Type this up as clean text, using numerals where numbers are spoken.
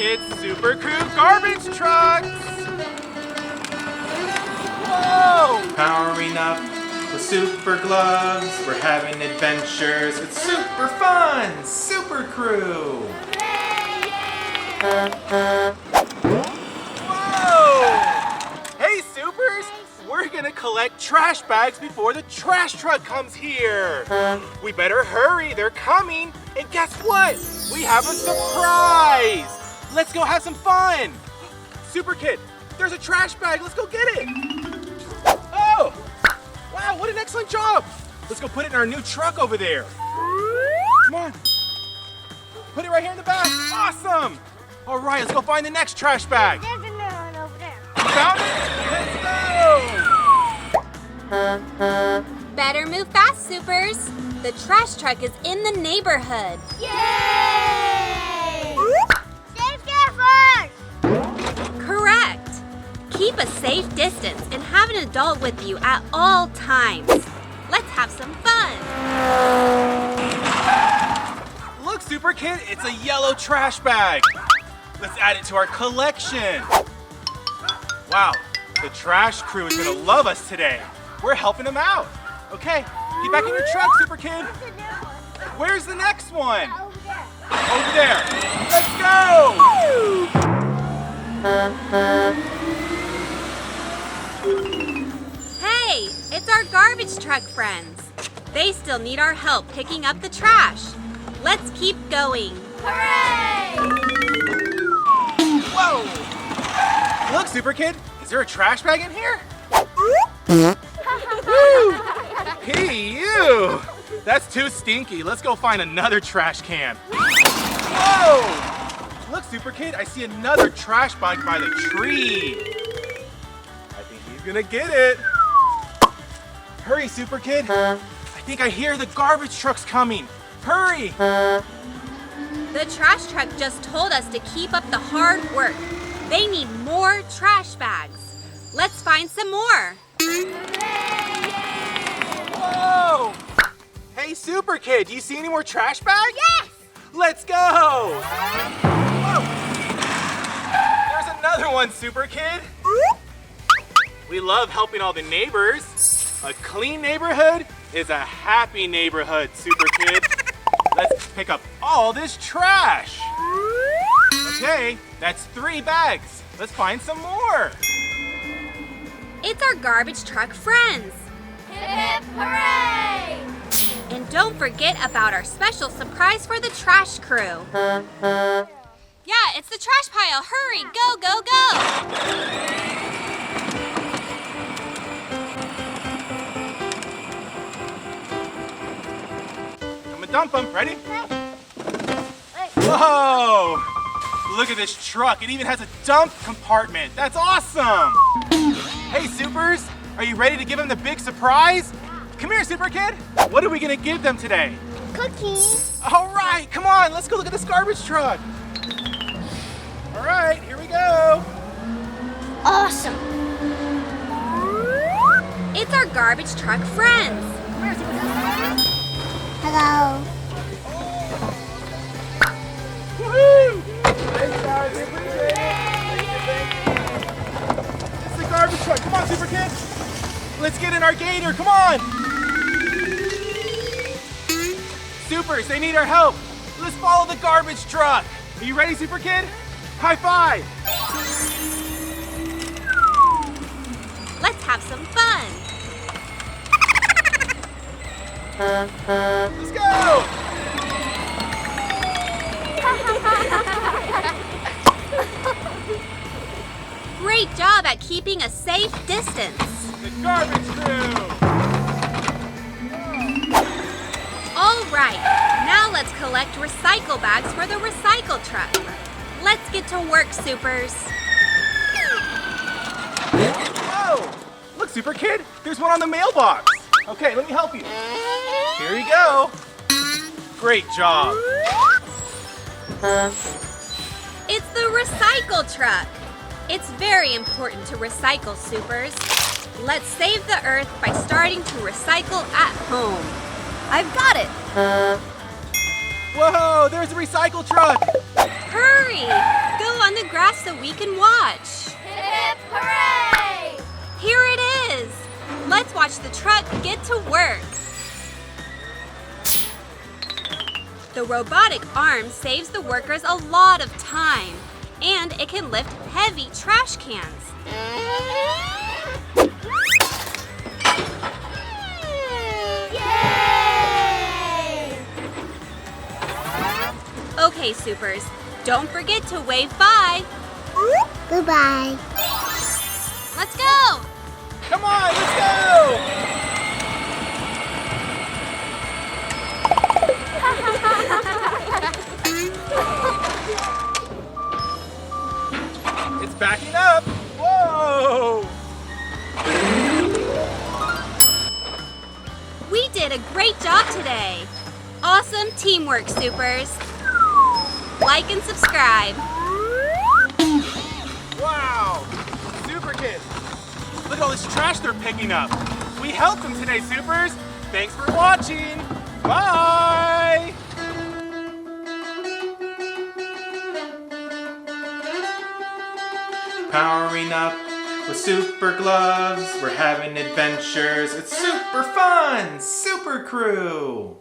It's Super Crew garbage trucks! Whoa! Powering up with super gloves. We're having adventures. It's super fun! Super Crew! Whoa! Hey, Supers! We're gonna collect trash bags before the trash truck comes here. We better hurry, they're coming. And guess what? We have a surprise! Let's go have some fun! Super Kid, there's a trash bag, let's go get it! Oh! Wow, what an excellent job! Let's go put it in our new truck over there. Come on. Put it right here in the back. Awesome! All right, let's go find the next trash bag. There's another one over there. Found it? Let's go! Better move fast, Supers. The trash truck is in the neighborhood. Yay! Safety first! Correct. Keep a safe distance and have an adult with you at all times. Let's have some fun. Look, Super Kid, it's a yellow trash bag. Let's add it to our collection. Wow, the trash crew is gonna love us today. We're helping them out. Okay, get back in your truck, Super Kid. Where's the next one? Over there. Over there. Let's go! Hey, it's our garbage truck friends. They still need our help picking up the trash. Let's keep going. Hooray! Whoa! Look, Super Kid, is there a trash bag in here? Hey, you! That's too stinky. Let's go find another trash can. Whoa! Look, Super Kid, I see another trash bag by the tree. I think he's gonna get it. Hurry, Super Kid. I think I hear the garbage trucks coming. Hurry! The trash truck just told us to keep up the hard work. They need more trash bags. Let's find some more. Whoa! Hey, Super Kid, do you see any more trash bags? Yes! Let's go! Whoa! There's another one, Super Kid. We love helping all the neighbors. A clean neighborhood is a happy neighborhood, Super Kid. Let's pick up all this trash. Okay, that's 3 bags. Let's find some more. It's our garbage truck friends. Hip hip hooray! And don't forget about our special surprise for the trash crew. Yeah, it's the trash pile. Hurry, go, go, go. I'm gonna dump them. Ready? Whoa! Look at this truck. It even has a dump compartment. That's awesome! Hey, Supers, are you ready to give them the big surprise? Come here, Super Kid. What are we gonna give them today? Cookies. All right, come on. Let's go look at this garbage truck. All right, here we go. Awesome. It's our garbage truck friends. Come here, Super Kid. Hello. Woohoo! Thanks, guys. We appreciate it. Thank you. It's the garbage truck. Come on, Super Kid. Let's get in our Gator. Come on. Supers, they need our help. Let's follow the garbage truck. Are you ready, Super Kid? High five. Let's have some fun. Let's go. Great job at keeping a safe distance. The garbage crew. All right, now let's collect recycle bags for the recycle truck. Let's get to work, Supers. Whoa! Look, Super Kid, there's one on the mailbox. Okay, let me help you. Here you go. Great job. It's the recycle truck. It's very important to recycle, Supers. Let's save the earth by starting to recycle at home. I've got it. Whoa, there's a recycle truck. Hurry! Go so we can watch. Hip, hip, hooray! Here it is. Let's watch the truck get to work. The robotic arm saves the workers a lot of time, and it can lift heavy trash cans. Yay! Okay, Supers, don't forget to wave bye. Goodbye. Let's go! Come on, let's go! It's backing up. Whoa! We did a great job today. Awesome teamwork, Supers. Like and subscribe. Wow! Super kids! Look at all this trash they're picking up. We helped them today, Supers. Thanks for watching. Bye! Powering up with super gloves. We're having adventures. It's super fun! Super crew!